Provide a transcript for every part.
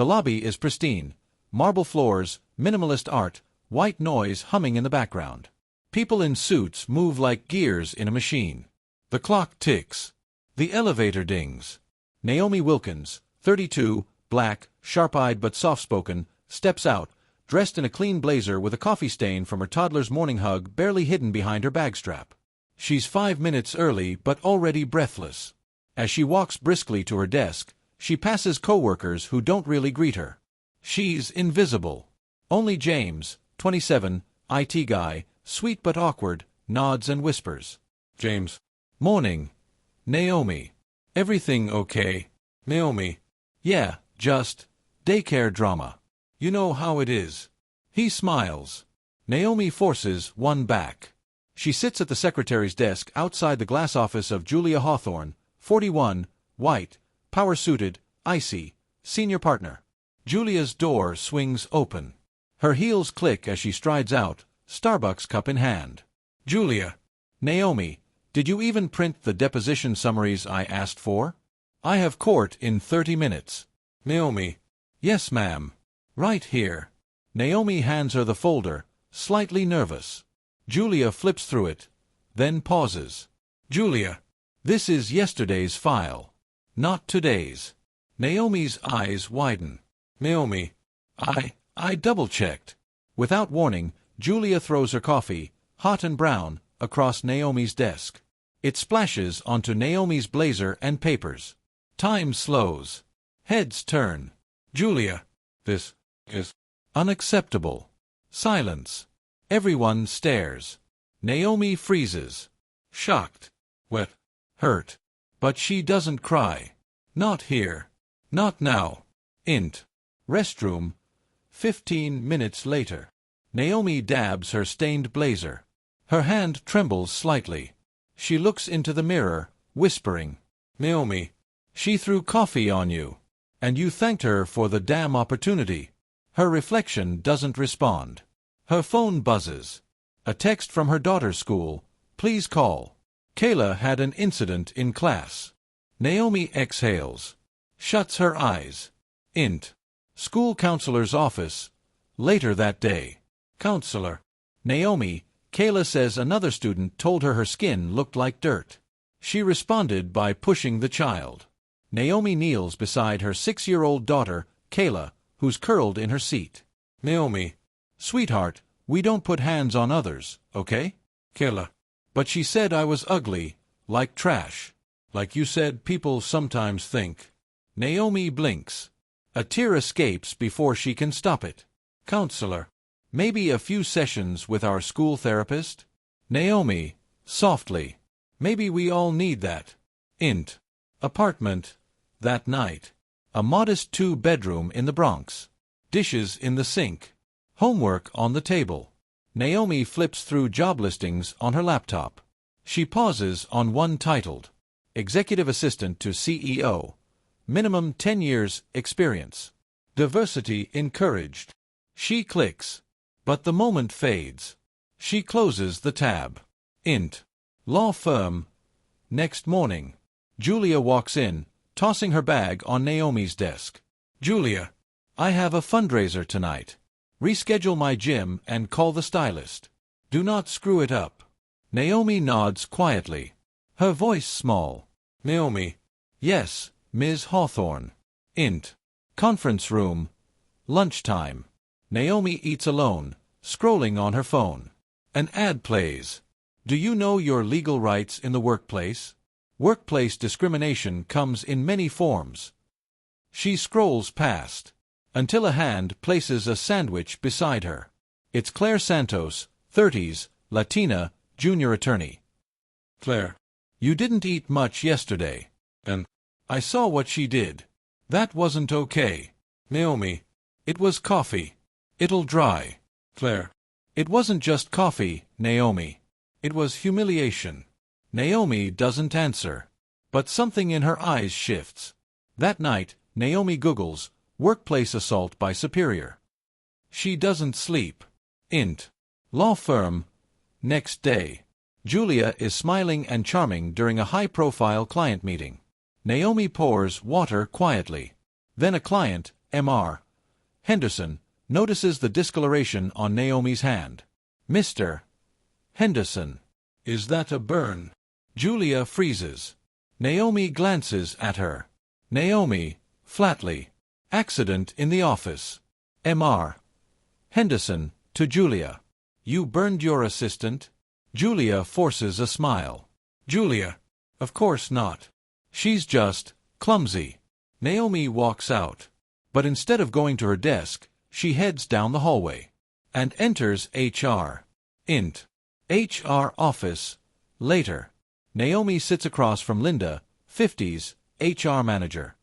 The lobby is pristine. Marble floors, minimalist art, white noise humming in the background. People in suits move like gears in a machine. The clock ticks. The elevator dings. Naomi Wilkins, 32, black, sharp-eyed but soft-spoken, steps out, dressed in a clean blazer with a coffee stain from her toddler's morning hug barely hidden behind her bag strap. She's 5 minutes early but already breathless. As she walks briskly to her desk, she passes coworkers who don't really greet her. She's invisible. Only James, 27, IT guy, sweet but awkward, nods and whispers. James. Morning. Naomi. Everything okay? Naomi. Yeah, just daycare drama. You know how it is. He smiles. Naomi forces one back. She sits at the secretary's desk outside the glass office of Julia Hawthorne, 41, white, power-suited, icy, senior partner. Julia's door swings open. Her heels click as she strides out, Starbucks cup in hand. Julia. Naomi, did you even print the deposition summaries I asked for? I have court in 30 minutes. Naomi. Yes, ma'am. Right here. Naomi hands her the folder, slightly nervous. Julia flips through it, then pauses. Julia. This is yesterday's file, not today's. Naomi's eyes widen. Naomi. I double-checked. Without warning, Julia throws her coffee, hot and brown, across Naomi's desk. It splashes onto Naomi's blazer and papers. Time slows. Heads turn. Julia. This is unacceptable. Silence. Everyone stares. Naomi freezes. Shocked. Wet. Hurt. But she doesn't cry. Not here. Not now. Int. Restroom. 15 minutes later. Naomi dabs her stained blazer. Her hand trembles slightly. She looks into the mirror, whispering. Naomi. She threw coffee on you. And you thanked her for the damn opportunity. Her reflection doesn't respond. Her phone buzzes. A text from her daughter's school. Please call. Kayla had an incident in class. Naomi exhales. Shuts her eyes. Int. School counselor's office. Later that day. Counselor. Naomi, Kayla says another student told her skin looked like dirt. She responded by pushing the child. Naomi kneels beside her 6-year-old daughter, Kayla, who's curled in her seat. Naomi. Sweetheart, we don't put hands on others, okay? Kayla. But she said I was ugly, like trash. Like you said people sometimes think. Naomi blinks. A tear escapes before she can stop it. Counselor. Maybe a few sessions with our school therapist? Naomi, softly. Maybe we all need that. Int. Apartment. That night. A modest 2-bedroom in the Bronx. Dishes in the sink. Homework on the table. Naomi flips through job listings on her laptop. She pauses on one titled, Executive Assistant to CEO. Minimum 10 years experience. Diversity encouraged. She clicks. But the moment fades. She closes the tab. Int. Law firm. Next morning. Julia walks in, tossing her bag on Naomi's desk. Julia. I have a fundraiser tonight. Reschedule my gym and call the stylist. Do not screw it up. Naomi nods quietly. Her voice small. Naomi. Yes, Ms. Hawthorne. Int. Conference room. Lunchtime. Naomi eats alone, scrolling on her phone. An ad plays. Do you know your legal rights in the workplace? Workplace discrimination comes in many forms. She scrolls past, until a hand places a sandwich beside her. It's Claire Santos, 30s, Latina, junior attorney. Claire. You didn't eat much yesterday. And I saw what she did. That wasn't okay. Naomi. It was coffee. It'll dry. Claire. It wasn't just coffee, Naomi. It was humiliation. Naomi doesn't answer. But something in her eyes shifts. That night, Naomi Googles, workplace assault by superior. She doesn't sleep. Int. Law firm. Next day. Julia is smiling and charming during a high-profile client meeting. Naomi pours water quietly. Then a client, Mr. Henderson notices the discoloration on Naomi's hand. Mr. Henderson. Is that a burn? Julia freezes. Naomi glances at her. Naomi, flatly. Accident in the office. Mr. Henderson, to Julia. You burned your assistant? Julia forces a smile. Julia. Of course not. She's just clumsy. Naomi walks out. But instead of going to her desk, she heads down the hallway and enters HR. HR office. Later. Naomi sits across from Linda, 50s, HR manager.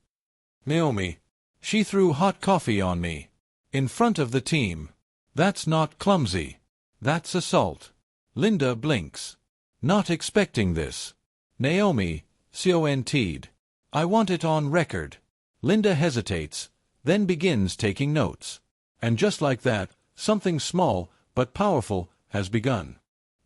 Naomi. She threw hot coffee on me. In front of the team. That's not clumsy. That's assault. Linda blinks. Not expecting this. Naomi, CONT'd. I want it on record. Linda hesitates, then begins taking notes. And just like that, something small but powerful has begun.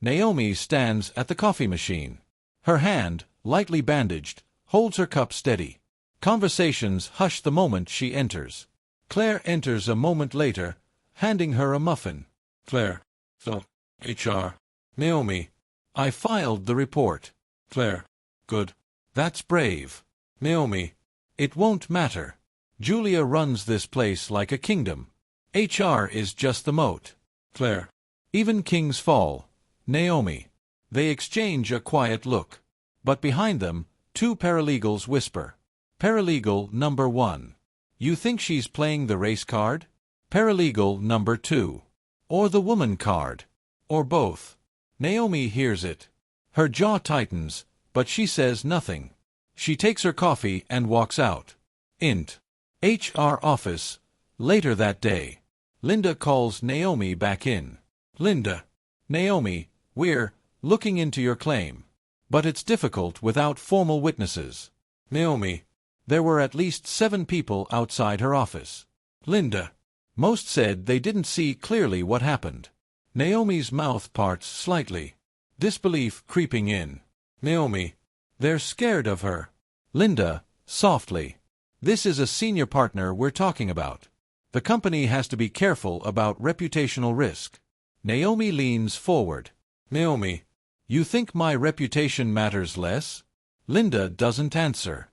Naomi stands at the coffee machine. Her hand, lightly bandaged, holds her cup steady. Conversations hush the moment she enters. Claire enters a moment later, handing her a muffin. Claire. So, HR. Naomi. I filed the report. Claire. Good. That's brave. Naomi. It won't matter. Julia runs this place like a kingdom. HR is just the moat. Claire. Even kings fall. Naomi. They exchange a quiet look. But behind them, two paralegals whisper. Paralegal number 1. You think she's playing the race card? Paralegal number 2. Or the woman card. Or both. Naomi hears it. Her jaw tightens, but she says nothing. She takes her coffee and walks out. HR office. Later that day. Linda calls Naomi back in. Linda. Naomi, we're looking into your claim. But it's difficult without formal witnesses. Naomi. There were at least 7 people outside her office. Linda. Most said they didn't see clearly what happened. Naomi's mouth parts slightly. Disbelief creeping in. Naomi. They're scared of her. Linda, softly. This is a senior partner we're talking about. The company has to be careful about reputational risk. Naomi leans forward. Naomi. You think my reputation matters less? Linda doesn't answer.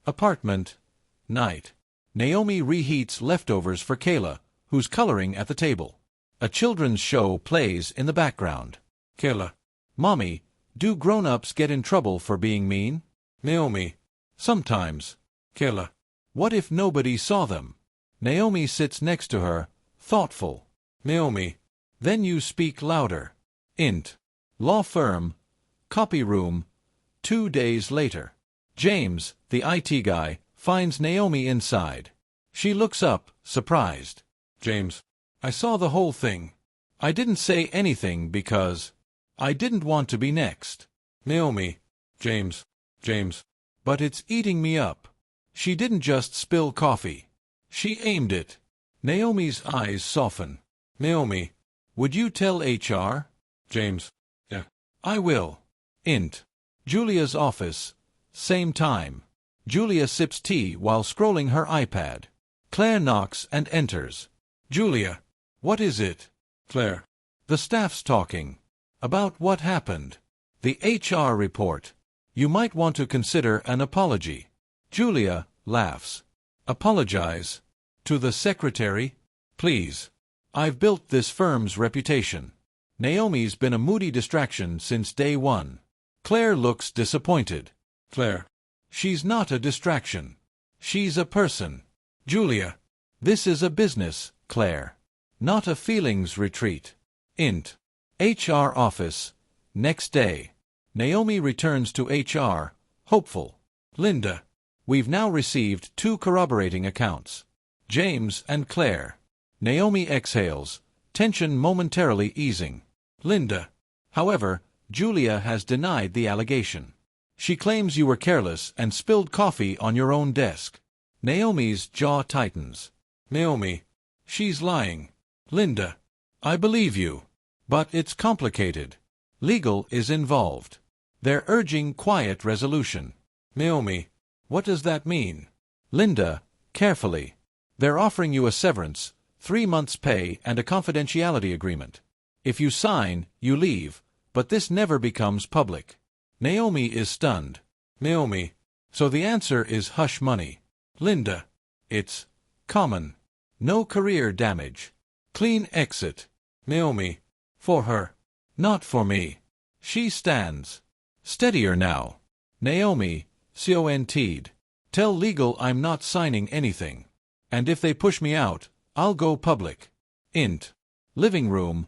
Apartment. Night. Naomi reheats leftovers for Kayla, who's coloring at the table. A children's show plays in the background. Kayla. Mommy, do grown-ups get in trouble for being mean? Naomi. Sometimes. Kayla. What if nobody saw them? Naomi sits next to her, thoughtful. Naomi. Then you speak louder. Law firm. Copy room. 2 days later. James, the IT guy, finds Naomi inside. She looks up, surprised. James. I saw the whole thing. I didn't say anything because I didn't want to be next. Naomi. James. James. But it's eating me up. She didn't just spill coffee. She aimed it. Naomi's eyes soften. Naomi. Would you tell HR? James. Yeah. I will. Julia's office. Same time. Julia sips tea while scrolling her iPad. Claire knocks and enters. Julia. What is it? Claire. The staff's talking. About what happened. The HR report. You might want to consider an apology. Julia laughs. Apologize? To the secretary? Please. I've built this firm's reputation. Naomi's been a moody distraction since day 1. Claire looks disappointed. Claire. She's not a distraction. She's a person. Julia. This is a business, Claire. Not a feelings retreat. HR office. Next day. Naomi returns to HR, hopeful. Linda. We've now received 2 corroborating accounts. James and Claire. Naomi exhales, tension momentarily easing. Linda. However, Julia has denied the allegation. She claims you were careless and spilled coffee on your own desk. Naomi's jaw tightens. Naomi. She's lying. Linda. I believe you. But it's complicated. Legal is involved. They're urging quiet resolution. Naomi. What does that mean? Linda, carefully. They're offering you a severance, 3 months' pay, and a confidentiality agreement. If you sign, you leave, but this never becomes public. Naomi is stunned. Naomi. So the answer is hush money. Linda. It's common. No career damage. Clean exit. Naomi. For her. Not for me. She stands. Steadier now. Naomi, CONT'd. Tell legal I'm not signing anything. And if they push me out, I'll go public. Int. Living room.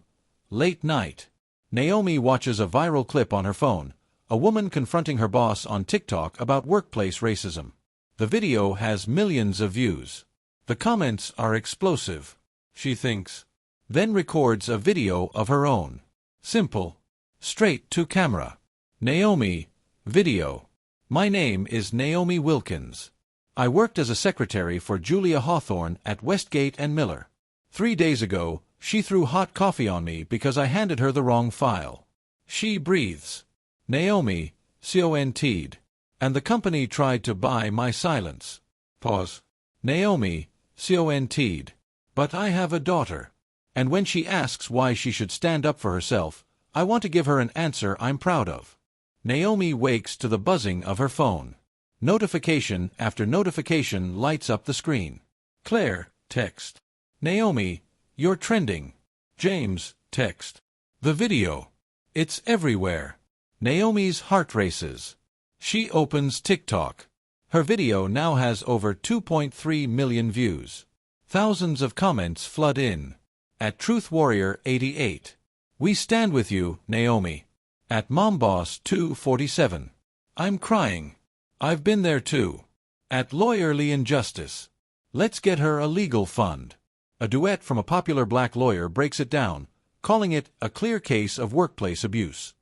Late night. Naomi watches a viral clip on her phone, a woman confronting her boss on TikTok about workplace racism. The video has millions of views. The comments are explosive. She thinks. Then records a video of her own. Simple. Straight to camera. Naomi, video. My name is Naomi Wilkins. I worked as a secretary for Julia Hawthorne at Westgate and Miller. 3 days ago, she threw hot coffee on me because I handed her the wrong file. She breathes. Naomi, CONT'd. And the company tried to buy my silence. Pause. Naomi, CONT'd. But I have a daughter. And when she asks why she should stand up for herself, I want to give her an answer I'm proud of. Naomi wakes to the buzzing of her phone. Notification after notification lights up the screen. Claire, text. Naomi, you're trending. James, text. The video. It's everywhere. Naomi's heart races. She opens TikTok. Her video now has over 2.3 million views. Thousands of comments flood in. At Truth Warrior 88. We stand with you, Naomi. At Momboss 247. I'm crying. I've been there too. At Lawyerly Injustice. Let's get her a legal fund. A duet from a popular black lawyer breaks it down, calling it a clear case of workplace abuse.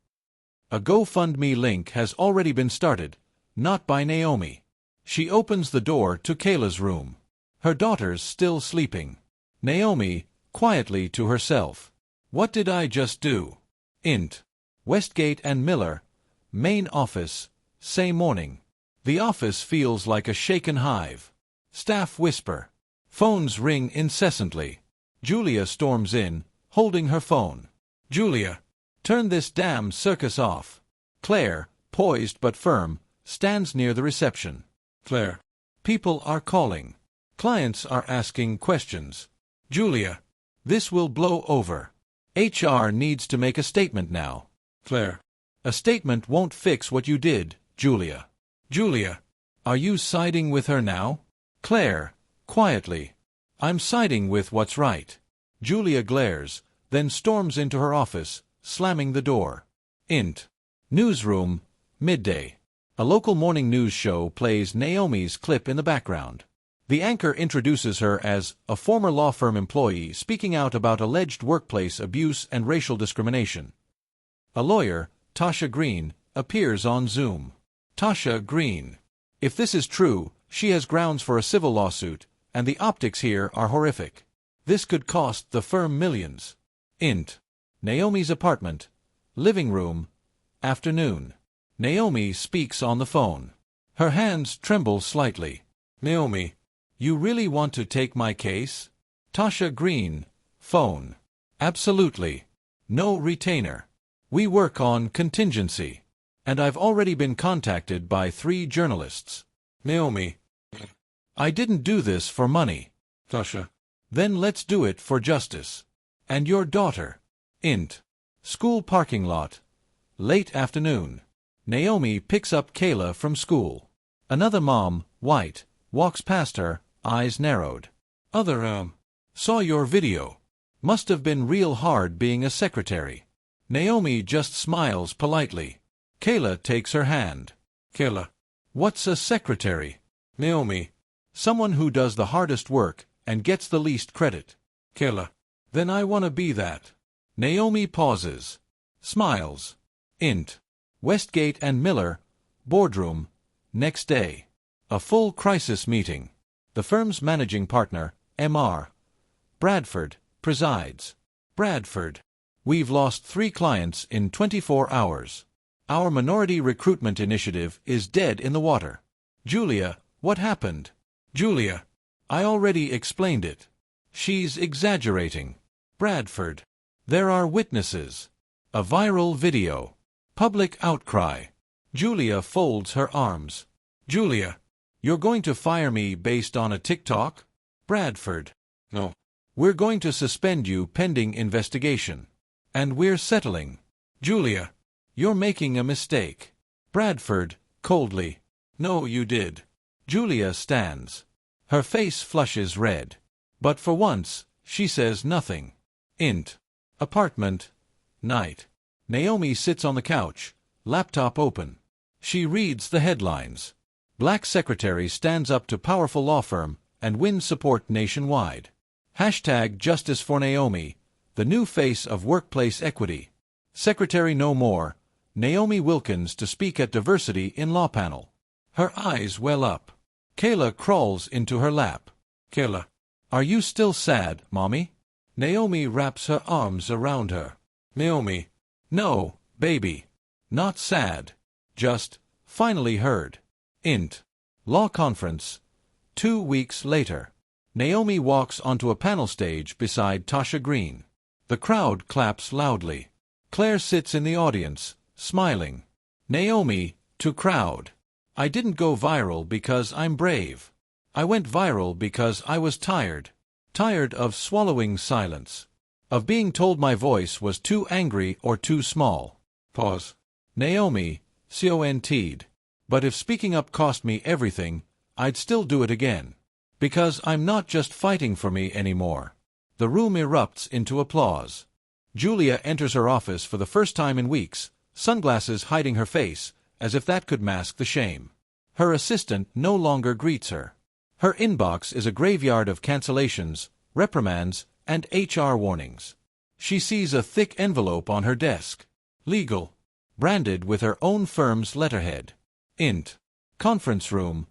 A GoFundMe link has already been started, not by Naomi. She opens the door to Kayla's room. Her daughter's still sleeping. Naomi, quietly to herself. What did I just do? Int. Westgate and Miller, main office, say morning. The office feels like a shaken hive. Staff whisper. Phones ring incessantly. Julia storms in, holding her phone. Julia. Turn this damn circus off. Claire, poised but firm, stands near the reception. Claire. People are calling. Clients are asking questions. Julia. This will blow over. HR needs to make a statement now. Claire. A statement won't fix what you did, Julia. Julia. Are you siding with her now? Claire, quietly. I'm siding with what's right. Julia glares, then storms into her office, slamming the door. Int. Newsroom, midday. A local morning news show plays Naomi's clip in the background. The anchor introduces her as a former law firm employee speaking out about alleged workplace abuse and racial discrimination. A lawyer, Tasha Green, appears on Zoom. Tasha Green. If this is true, she has grounds for a civil lawsuit, and the optics here are horrific. This could cost the firm millions. Int. Naomi's apartment. Living room. Afternoon. Naomi speaks on the phone. Her hands tremble slightly. Naomi. You really want to take my case? Tasha Green. Phone. Absolutely. No retainer. We work on contingency. And I've already been contacted by 3 journalists. Naomi. I didn't do this for money. Tasha. Then let's do it for justice. And your daughter. Int. School parking lot. Late afternoon. Naomi picks up Kayla from school. Another mom, white, walks past her, eyes narrowed. Other Saw your video. Must have been real hard being a secretary. Naomi just smiles politely. Kayla takes her hand. Kayla. What's a secretary? Naomi. Someone who does the hardest work and gets the least credit. Kayla. Then I want to be that. Naomi pauses. Smiles. Int. Westgate and Miller, boardroom, next day. A full crisis meeting. The firm's managing partner, Mr. Bradford, presides. Bradford. We've lost 3 clients in 24 hours. Our minority recruitment initiative is dead in the water. Julia, what happened? Julia. I already explained it. She's exaggerating. Bradford. There are witnesses. A viral video. Public outcry. Julia folds her arms. Julia. You're going to fire me based on a TikTok? Bradford. No. We're going to suspend you pending investigation. And we're settling. Julia. You're making a mistake. Bradford, coldly. No, you did. Julia stands. Her face flushes red. But for once, she says nothing. Int. Apartment. Night. Naomi sits on the couch, laptop open. She reads the headlines. Black secretary stands up to powerful law firm and wins support nationwide. Hashtag Justice for Naomi, the new face of workplace equity. Secretary no more, Naomi Wilkins to speak at diversity in law panel. Her eyes well up. Kayla crawls into her lap. Kayla. Are you still sad, Mommy? Naomi wraps her arms around her. Naomi. No, baby. Not sad. Just, finally heard. Int. Law conference. 2 weeks later. Naomi walks onto a panel stage beside Tasha Green. The crowd claps loudly. Claire sits in the audience, smiling. Naomi, to crowd. I didn't go viral because I'm brave. I went viral because I was tired. Tired of swallowing silence. Of being told my voice was too angry or too small. Pause. Naomi, CONT'd. But if speaking up cost me everything, I'd still do it again. Because I'm not just fighting for me anymore. The room erupts into applause. Julia enters her office for the first time in weeks, sunglasses hiding her face, as if that could mask the shame. Her assistant no longer greets her. Her inbox is a graveyard of cancellations, reprimands, and HR warnings. She sees a thick envelope on her desk. Legal. Branded with her own firm's letterhead. Int. Conference room.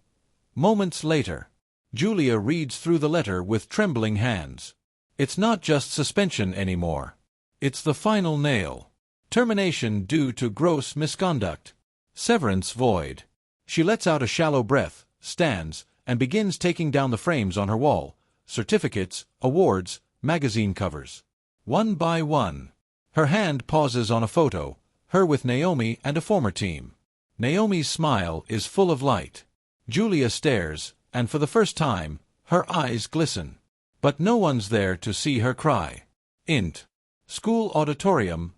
Moments later. Julia reads through the letter with trembling hands. It's not just suspension anymore. It's the final nail. Termination due to gross misconduct. Severance void. She lets out a shallow breath, stands, and begins taking down the frames on her wall. Certificates, awards, magazine covers. One by one. Her hand pauses on a photo, her with Naomi and a former team. Naomi's smile is full of light. Julia stares, and for the first time, her eyes glisten. But no one's there to see her cry. Int. School auditorium.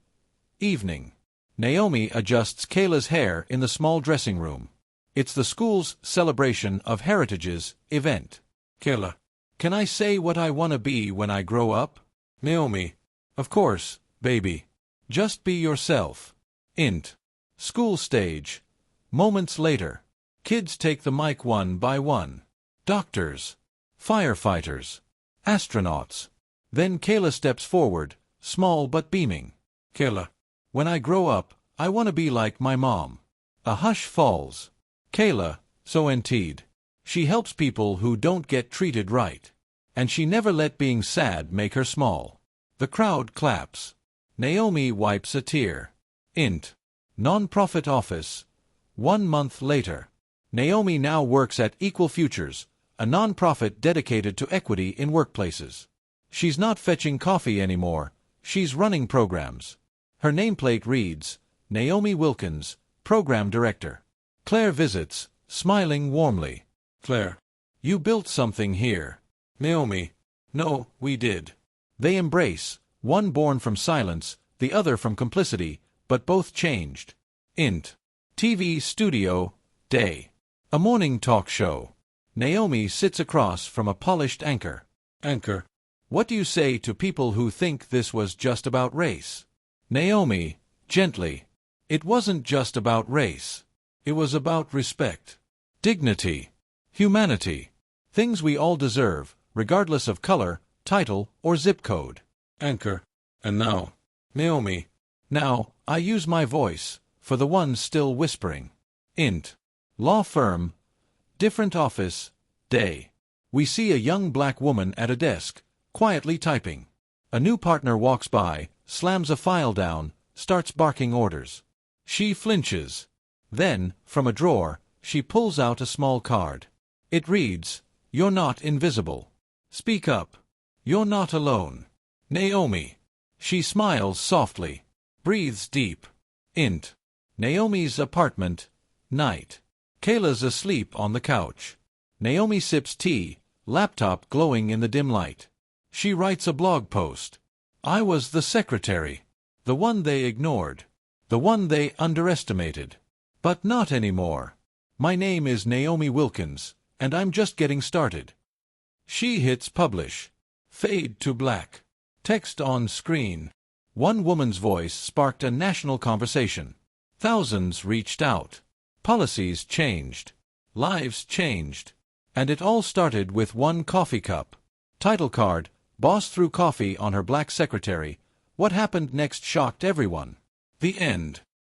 Evening. Naomi adjusts Kayla's hair in the small dressing room. It's the school's celebration of heritage's event. Kayla. Can I say what I want to be when I grow up? Naomi. Of course, baby. Just be yourself. Int. School stage. Moments later. Kids take the mic one by one. Doctors. Firefighters. Astronauts. Then Kayla steps forward, small but beaming. Kayla. When I grow up, I want to be like my mom. A hush falls. Kayla, CONT'd. She helps people who don't get treated right. And she never let being sad make her small. The crowd claps. Naomi wipes a tear. Int. Non-profit office. 1 month later. Naomi now works at Equal Futures, a non-profit dedicated to equity in workplaces. She's not fetching coffee anymore. She's running programs. Her nameplate reads, Naomi Wilkins, Program Director. Claire visits, smiling warmly. Claire. You built something here. Naomi. No, we did. They embrace, one born from silence, the other from complicity, but both changed. Int. TV studio, day. A morning talk show. Naomi sits across from a polished anchor. Anchor. What do you say to people who think this was just about race? Naomi, gently. It wasn't just about race. It was about respect. Dignity. Humanity. Things we all deserve, regardless of color, title, or zip code. Anchor. And now. Naomi. Now, I use my voice, for the ones still whispering. Int. Law firm. Different office. Day. We see a young black woman at a desk, quietly typing. A new partner walks by, slams a file down, starts barking orders. She flinches. Then, from a drawer, she pulls out a small card. It reads, You're not invisible. Speak up. You're not alone. Naomi. She smiles softly, breathes deep. Int. Naomi's apartment, night. Kayla's asleep on the couch. Naomi sips tea, laptop glowing in the dim light. She writes a blog post. I was the secretary. The one they ignored. The one they underestimated. But not anymore. My name is Naomi Wilkins, and I'm just getting started. She hits publish. Fade to black. Text on screen. One woman's voice sparked a national conversation. Thousands reached out. Policies changed. Lives changed. And it all started with one coffee cup. Title card, Boss threw coffee on her black secretary. What happened next shocked everyone. The end.